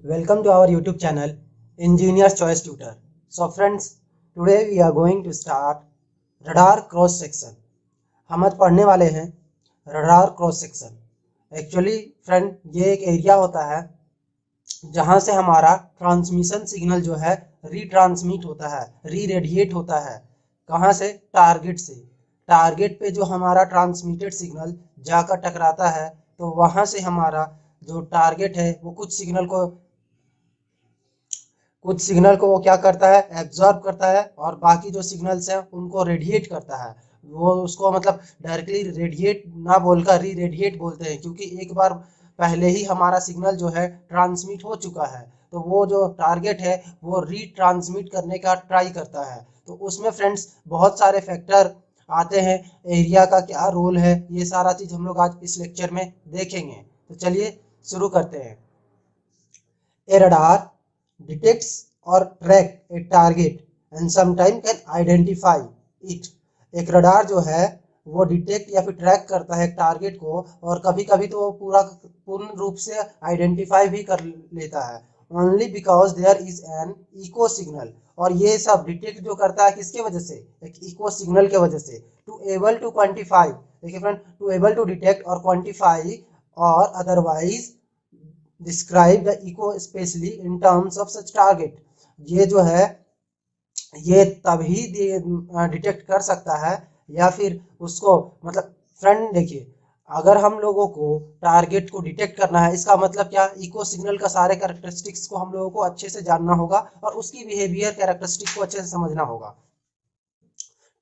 Welcome to our YouTube channel, Engineer's Choice Tutor. So friends, today we are going to start radar cross section. हम आज पढ़ने वाले हैं radar cross section. Actually friend ये एक area होता है जहां से हमारा ट्रांसमिशन सिग्नल जो है रीट्रांसमिट होता है, री रेडिएट होता है. कहां से? टारगेट से. टारगेट पे जो हमारा ट्रांसमिटेड सिग्नल जाकर टकराता है तो वहां से हमारा जो टारगेट है वो कुछ सिग्नल को वो क्या करता है, एब्जॉर्ब करता है, और बाकी जो सिग्नल्स हैं उनको रेडिएट करता है. वो उसको मतलब डायरेक्टली रेडिएट ना बोलकर री रेडिएट बोलते हैं, क्योंकि एक बार पहले ही हमारा सिग्नल जो है ट्रांसमिट हो चुका है, तो वो जो टारगेट है वो री ट्रांसमिट करने का ट्राई करता है. तो उसमें फ्रेंड्स बहुत सारे फैक्टर आते हैं. एरिया का क्या रोल है, ये सारा चीज हम लोग आज इस लेक्चर में देखेंगे. तो चलिए शुरू करते हैं. A radar detects or track a target and sometimes can identify it. एक रडार जो है वो डिटेक्ट या फिर ट्रैक करता है टारगेट को, और कभी कभी तो वो पूर्ण रूप से आइडेंटिफाई भी कर लेता है. Only because there is an echo signal. और ये सब डिटेक्ट जो करता है किसके वजह से? एक इको सिग्नल के वजह से. टू एबल टू क्वांटिफाई, देखिए friend, to able to detect और क्वांटिफाई और otherwise describe the echo specially in terms of such target. ये जो है ये तभी डिटेक्ट कर सकता है, या फिर उसको मतलब फ्रेंड देखिए, अगर हम लोगों को टारगेट को डिटेक्ट करना है, इसका मतलब क्या? इको सिग्नल का सारे कैरेक्टरिस्टिक्स को हम लोगों को अच्छे से जानना होगा और उसकी बिहेवियर कैरेक्टरिस्टिक को अच्छे से समझना होगा.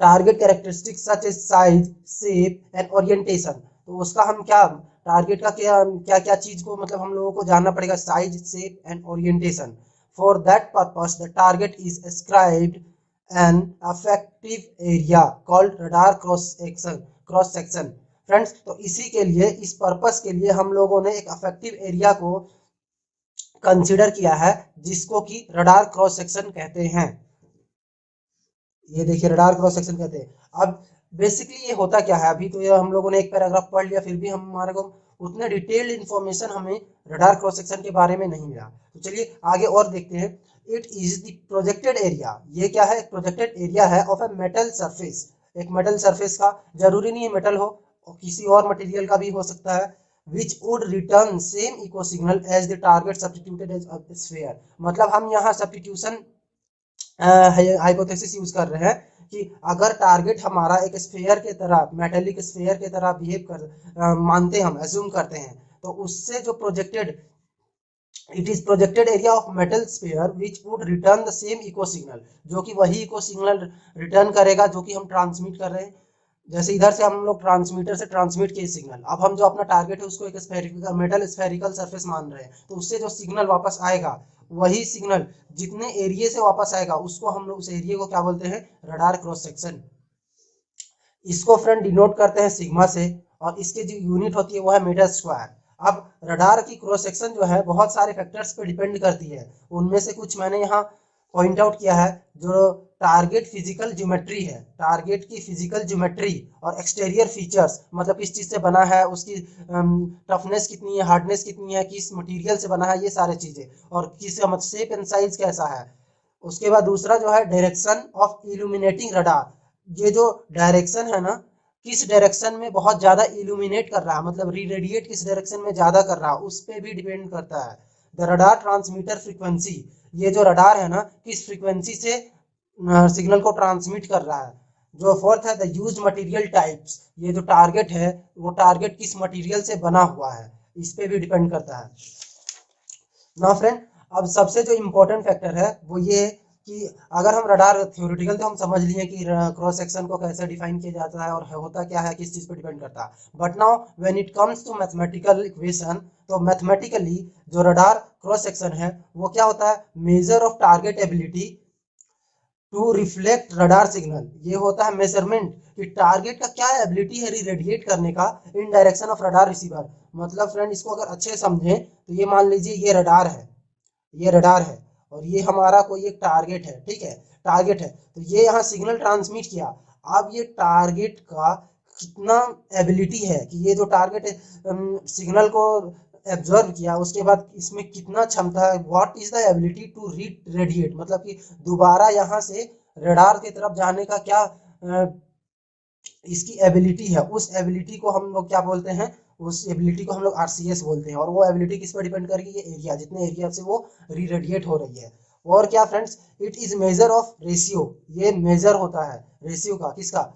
Target characteristics such as size, shape and orientation. तो उसका हम क्या, टारगेट का क्या क्या क्या चीज को मतलब हम लोगों को जानना पड़ेगा? Size, shape and orientation. For that purpose the target is ascribed an effective area called radar cross section. Friends, तो इसी के लिए, इस पर्पस के लिए हम लोगों ने एक अफेक्टिव एरिया को कंसीडर किया है, जिसको कि रडार क्रॉस सेक्शन कहते हैं. ये देखिए रडार क्रॉस सेक्शन कहते हैं. अब बेसिकली ये होता क्या है, अभी तो ये हम लोगों ने एक पैराग्राफ पढ़ लिया, फिर भी हमारे को उतने डिटेल्ड इंफॉर्मेशन हमें रडार क्रॉस सेक्शन के बारे में नहीं मिला. तो चलिए आगे और देखते हैं. It is the projected area. ये क्या है? एक प्रोजेक्टेड एरिया है ऑफ ए मेटल सरफेस. एक मेटल सरफेस का, जरूरी नहीं है मेटल हो, किसी और मटेरियल का भी हो सकता है. Which would return same echo signal as the target substituted as a sphere. मतलब हम यहाँ सब्स्टिट्यूशन हाइपोथेसिस यूज कर रहे हैं कि अगर टारगेट हमारा एक स्फीयर के तरह, मेटेलिक स्फीयर के तरह बिहेव मानते हम, एज्यूम करते हैं, तो उससे जो projected, it is projected area of metal sphere which would return the same echo signal. जो कि वही इको सिग्नल रिटर्न करेगा जो कि हम ट्रांसमिट कर रहे हैं. जैसे इधर से हम लोग ट्रांसमीटर से ट्रांसमिट किए सिग्नल, अब हम जो अपना टारगेट है उसको एक स्फेरिकल, मेटल स्फेरिकल सरफेस मान रहे हैं, तो उससे जो सिग्नल वापस आएगा, वही सिग्नल जितने एरिया से वापस आएगा उसको हम लोग, उस एरिया को क्या बोलते हैं? Radar cross section. इसको फ्रेंड डिनोट करते हैं सिग्मा से, और इसके जो यूनिट होती है वो है मीटर स्क्वायर. अब रडार की क्रॉस सेक्शन जो है बहुत सारे फैक्टर्स पे डिपेंड करती है. उनमें से कुछ मैंने यहाँ पॉइंट आउट किया है. जो टारगेट फिजिकल ज्योमेट्री है, टारगेट की फिजिकल ज्योमेट्री और एक्सटीरियर फीचर्स, मतलब किस चीज से बना है, उसकी टफनेस कितनी है, हार्डनेस कितनी है, किस मटेरियल से बना है, ये सारे चीजें, और किस शेप एंड साइज कैसा है. उसके बाद दूसरा जो है डायरेक्शन ऑफ इल्यूमिनेटिंग रडार. ये जो डायरेक्शन है ना, किस डायरेक्शन में बहुत ज्यादा इल्यूमिनेट कर रहा है, मतलब रेडिएट किस डायरेक्शन में ज्यादा कर रहा है, उस पे भी डिपेंड करता है. द रडार ट्रांसमीटर फ्रीक्वेंसी, ये जो रडार है ना, किस फ्रीक्वेंसी से सिग्नल को ट्रांसमिट कर रहा है. जो फोर्थ है द यूज्ड मटेरियल टाइप्स, ये जो टारगेट है वो टारगेट किस मटेरियल से बना हुआ है, इस पे भी डिपेंड करता है. ना फ्रेंड, अब सबसे जो इम्पोर्टेंट फैक्टर है वो ये है कि अगर हम रडार थ्योरेटिकल तो हम समझ लिए कि क्रॉस सेक्शन को कैसे डिफाइन किया जाता है और होता क्या है, किस चीज पे डिपेंड करता है. But now when it comes to mathematical equation, तो मैथमेटिकली जो रडार क्रॉस सेक्शन है वो क्या होता है? Measure of target ability to reflect radar signal. ये होता है मेजरमेंट कि टारगेट का क्या एबिलिटी है रेडिएट करने का इन डायरेक्शन ऑफ रडार रिसीवर. मतलब फ्रेंड इसको अगर अच्छे से समझें तो ये मान लीजिए ये रडार है, ये रडार है, और ये हमारा कोई एक टारगेट है. ठीक है, टारगेट है, तो ये यहाँ सिग्नल ट्रांसमिट किया. अब ये टारगेट का कितना एबिलिटी है कि ये जो टारगेट सिग्नल को एब्जॉर्व किया उसके बाद इसमें कितना क्षमता है, what is the ability to radiate, मतलब कि दोबारा यहाँ से रडार की तरफ जाने का क्या इसकी एबिलिटी है, उस एबिलिटी को हम लोग क्या बोलते हैं, उस एबिलिटी को हम लोग आरसीएस बोलते हैं। और वो एबिलिटी किस पर डिपेंड करेगी, ये एरिया, जितने एरिया से वो री रेडिएट हो रही है। और क्या friends, it is measure of ratio, ये मेजर होता है रेशियो का, किसका,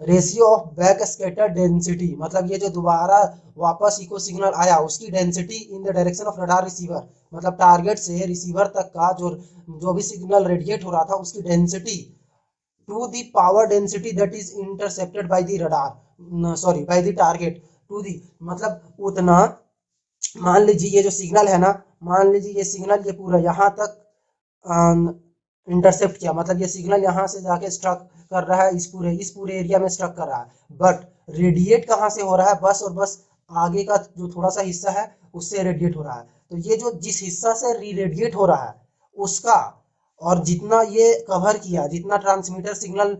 ratio of back scatter density, मतलब ये जो दोबारा वापस इको सिग्नल आया उसकी density in the direction of radar receiver, मतलब टारगेट से रिसीवर तक का जो भी सिग्नल रेडिएट हो रहा था उसकी density to the power density that is intercepted by the radar, sorry by the target to the, मतलब उतना, मान लीजिए ये जो सिग्नल है ना, मान लीजिए ये सिग्नल ये पूरा यहाँ तक इंटरसेप्ट किया, मतलब ये सिग्नल यहाँ से जाके स्ट्रक कर रहा है, इस पूरे एरिया में स्ट्रक कर रहा है, बट रेडिएट कहाँ से हो रहा है, बस और बस आगे का जो थोड़ा सा हिस्सा है उससे रेडिएट हो रहा है। तो ये जो जिस हिस्सा से रेडिएट हो रहा है उसका, और जितना ये कवर किया, जितना ट्रांसमीटर सिग्नल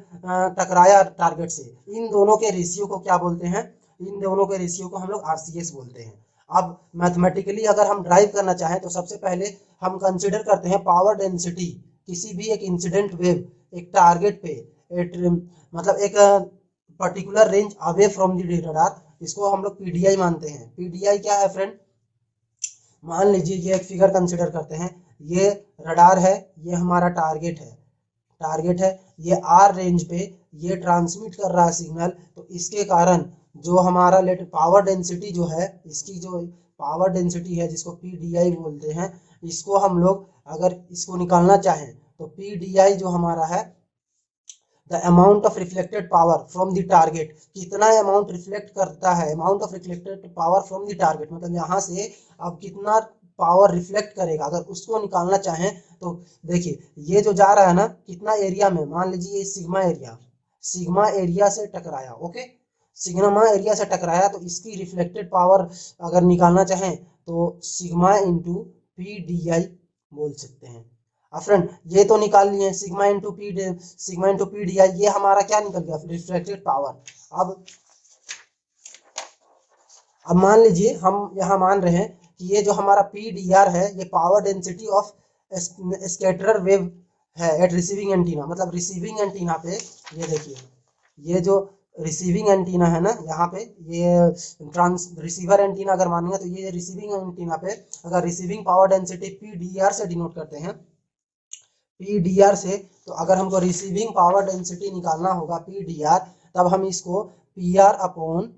टकराया टारगेट से, इन दोनों के रेशियो को क्या बोलते हैं, इन दोनों के रेशियो को हम लोग आरसीएस बोलते हैं। अब मैथमेटिकली अगर हम ड्राइव करना चाहें तो सबसे पहले हम कंसिडर करते हैं पावर डेंसिटी किसी भी एक इंसिडेंट वेव एक टारगेट पे मतलब एक particular range away from the radar, इसको हम लोग पीडीआई मानते हैं। पीडीआई क्या है फ्रेंड, मान लीजिए ये एक फिगर कंसिडर करते हैं, ये रडार है, ये हमारा टारगेट है, ये आर रेंज पे ये ट्रांसमिट कर रहा है सिग्नल, तो इसके कारण जो हमारा लेट पावर डेंसिटी जो है, इसकी जो पावर डेंसिटी है जिसको पीडीआई बोलते हैं, इसको हम लोग अगर इसको निकालना चाहें तो पीडीआई जो हमारा है, the amount of reflected power from the target, कितना अमाउंट रिफ्लेक्ट करता है, amount of reflected power from the target, मतलब यहाँ से अब कितना पावर रिफ्लेक्ट करेगा, अगर उसको निकालना चाहें तो देखिए ये जो जा रहा है ना, कितना एरिया में, मान लीजिए ये सिग्मा एरिया से टकराया, ओके, सिग्मा एरिया से टकराया, तो इसकी रिफ्लेक्टेड पावर अगर निकालना चाहें तो सिग्मा इंटू पी डी आई बोल सकते हैं। अब फ्रेंड ये तो निकाल लिए sigma into P D I, ये हमारा क्या निकल गया, रिफ्लेक्टेड पावर। अब मान लीजिए हम यहाँ मान रहे हैं कि ये जो हमारा पी डी आर है ये पावर डेंसिटी ऑफ स्कैटरर वेव है एट रिसीविंग एंटीना, मतलब रिसीविंग एंटीना पे, ये देखिए ये जो रिसीविंग एंटीना है ना, यहाँ पे ये रिसीवर एंटीना अगर मानेंगे तो ये रिसीविंग एंटीना पे अगर receiving power density P D are से डिनोट करते हैं, पी डी आर से, तो अगर हमको रिसीविंग पावर डेंसिटी निकालना होगा पी डी आर, तब हम इसको P R upon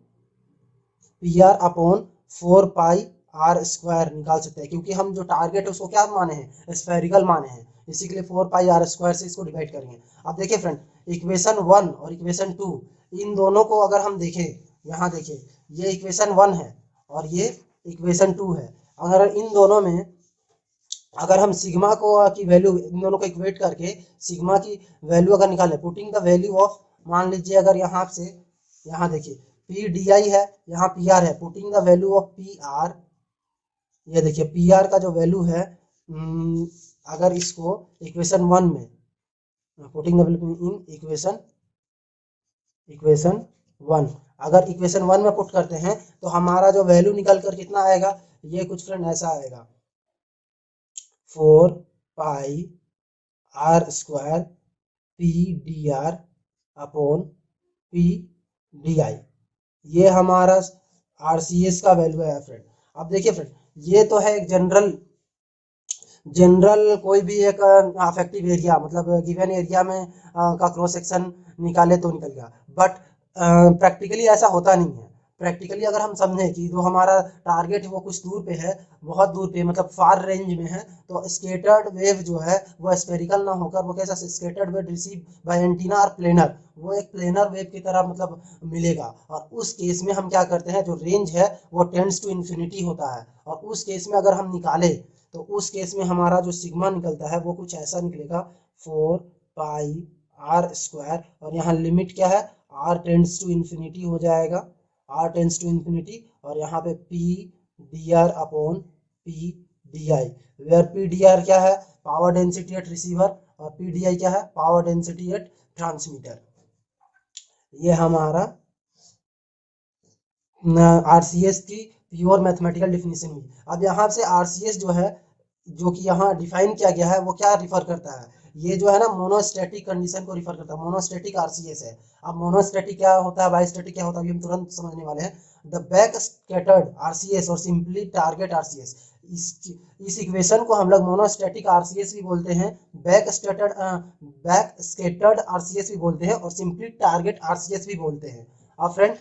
4 pi R square निकाल सकते हैं, क्योंकि हम जो टारगेट है उसको क्या माने हैं, स्फेरिकल माने हैं, इसी के लिए 4 पाई आर स्क्वायर से इसको डिवाइड करेंगे। अब देखिए फ्रेंड, इक्वेशन 1 और इक्वेशन 2, इन दोनों को अगर हम देखें, यहाँ देखिए ये इक्वेशन 1 है और ये इक्वेशन 2 है, अगर इन दोनों में अगर हम सिग्मा को की वैल्यू इन दोनों को इक्वेट करके सिग्मा की वैल्यू अगर निकालें, पुटिंग द वैल्यू ऑफ, मान लीजिए अगर यहाँ से, यहाँ देखिए पी डी आई है, यहाँ पी आर है, putting the value of P R, ये देखिए पी आर का जो वैल्यू है, अगर इसको इक्वेशन 1 में putting the value in equation 1, अगर इक्वेशन 1 में पुट करते हैं तो हमारा जो वैल्यू निकल कर कितना आएगा, ये कुछ फ्रेंड ऐसा आएगा, 4 pi R square P D R upon P D I, ये हमारा आरसीएस का वैल्यू है फ्रेंड। अब देखिए फ्रेंड, ये तो है एक जनरल कोई भी एक अफेक्टिव एरिया, मतलब गिवन एरिया में का क्रॉस सेक्शन निकाले तो निकल गया, बट प्रैक्टिकली ऐसा होता नहीं है। प्रैक्टिकली अगर हम समझें कि जो हमारा टारगेट है वो कुछ दूर पे है, बहुत दूर पे, मतलब फार रेंज में है, तो स्केटर्ड वेव जो है वो स्फेरिकल ना होकर वो कैसा, scattered wave receive by antenna और प्लेनर, वो एक प्लेनर वेव की तरह मतलब मिलेगा। और उस केस में हम क्या करते हैं, जो रेंज है वो टेंड्स टू इन्फिनिटी होता है, और उस केस में अगर हम निकाले तो उस केस में हमारा जो सिग्मा निकलता है वो कुछ ऐसा निकलेगा, 4 पाई आर स्क्वायर, और यहाँ लिमिट क्या है, आर टेंड्स टू इन्फिनिटी हो जाएगा, आर टेंड्स टू इन्फिनिटी, और यहाँ पे P D R upon P D I, where P D R क्या है, पावर डेंसिटी एट रिसीवर, और पी डी आई क्या है, पावर डेंसिटी एट ट्रांसमीटर। ये हमारा आरसीएस की प्योर मैथमेटिकल डेफिनेशन हुई। अब यहाँ से आरसीएस जो है, जो कि यहाँ डिफाइन किया गया है, वो क्या रिफर करता है, ये जो है ना मोनोस्टैटिक कंडीशन को रिफर करता है, मोनोस्टैटिक आरसीएस है। अब मोनोस्टैटिक क्या होता है, बायोस्टैटिक क्या होता है, अभी हम तुरंत समझने वाले हैं। द बैक स्कैटर्ड आरसीएस और सिंपली टारगेट आरसीएस, इस इक्वेशन को हम लोग मोनोस्टैटिक आरसीएस भी बोलते हैं, बैक स्कैटर्ड आरसीएस भी बोलते हैं और सिंपली टारगेट आरसीएस भी बोलते हैं। अब फ्रेंड,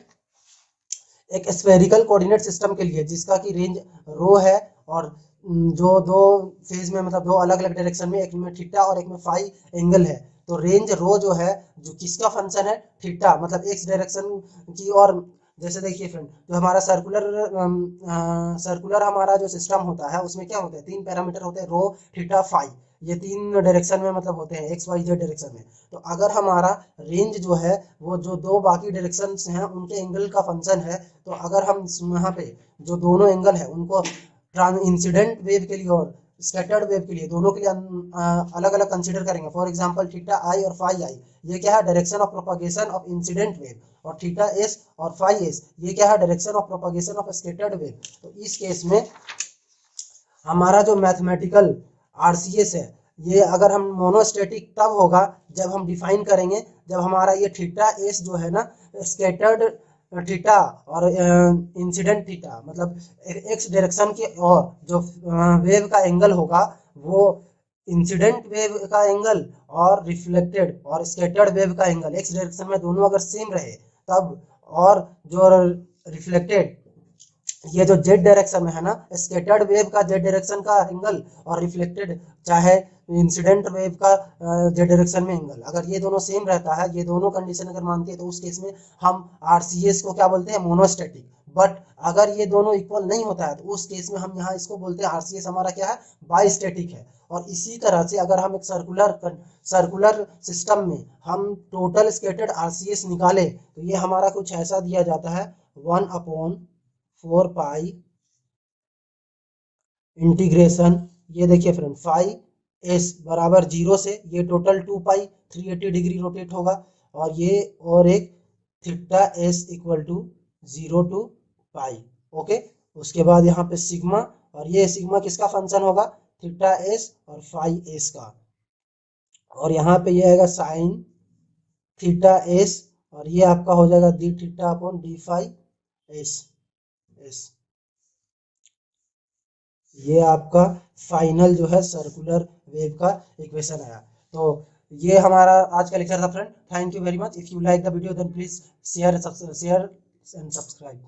एक स्फेरिकल कोऑर्डिनेट सिस्टम के लिए जिसका की रेंज रो है और जो दो फेज में मतलब दो अलग अलग डायरेक्शन में, एक में थीटा और एक में फाई एंगल है, तो रेंज रो जो है जो किसका फंक्शन है, थीटा, मतलब एक्स डायरेक्शन की। और जैसे देखिए फ्रेंड, जो हमारा सर्कुलर हमारा जो सिस्टम होता है उसमें क्या होता है, तीन पैरामीटर होते हैं, रो थीटा फाई, ये तीन डायरेक्शन में मतलब होते हैं, एक्स वाई जेड डायरेक्शन में। तो अगर हमारा रेंज जो है वो जो दो बाकी डायरेक्शन हैं उनके एंगल का फंक्शन है, तो अगर हम यहाँ पे जो दोनों एंगल है उनको इंसिडेंट वेव के लिए और स्कैटर्ड वेव के लिए, दोनों के लिए अलग अलग कंसीडर करेंगे। फॉर एग्जांपल थीटा आई और फाई आई, ये क्या है, direction of propagation of incident wave, और थीटा एस और फाई एस, ये क्या है, direction of propagation of scattered wave. तो इस केस में हमारा जो मैथमेटिकल आरसीएस है, ये अगर हम मोनोस्टैटिक तब होगा जब हम डिफाइन करेंगे, जब हमारा ये थीटा एस जो है ना, स्कैटर्ड थीटा और इंसिडेंट थीटा, मतलब एक्स डायरेक्शन के, और जो वेव का एंगल होगा वो इंसिडेंट वेव का एंगल और रिफ्लेक्टेड और स्कैटर्ड वेव का एंगल एक्स डायरेक्शन में दोनों अगर सेम रहे तब, और जो रिफ्लेक्टेड, ये जो जेड डायरेक्शन में है ना, स्कैटर्ड वेव का जेड डायरेक्शन का एंगल और रिफ्लेक्टेड चाहे इंसिडेंट वेव का जेड डायरेक्शन में एंगल, अगर ये दोनों सेम रहता है, ये दोनों कंडीशन अगर मानते हैं, तो उस केस में हम आरसीएस को क्या बोलते हैं, मोनोस्टैटिक। बट अगर ये दोनों इक्वल नहीं होता है, तो उस केस में हम यहाँ इसको बोलते हैं आरसीएस हमारा क्या है, बाइस्टैटिक है। और इसी तरह से अगर हम एक सर्कुलर सिस्टम में हम टोटल स्कैटर्ड आरसीएस निकाले, तो ये हमारा कुछ ऐसा दिया जाता है, 1/4 पाई इंटीग्रेशन, ये देखिए फ्रेंड, फाई एस बराबर 0 से ये टोटल 2 पाई 380 डिग्री रोटेट होगा, और ये और एक theta S equal to 0 to pi. Okay, उसके बाद यहाँ पे सिग्मा, और ये सिग्मा किसका फंक्शन होगा, थीटा एस और फाई एस का, और यहाँ पे ये आएगा साइन थीटा एस, और ये आपका हो जाएगा D theta upon D phi S S. ये आपका फाइनल जो है सर्कुलर वेव का इक्वेशन आया। तो ये हमारा आज का लेक्चर था friend. Thank you very much. If you like the video then please share and subscribe.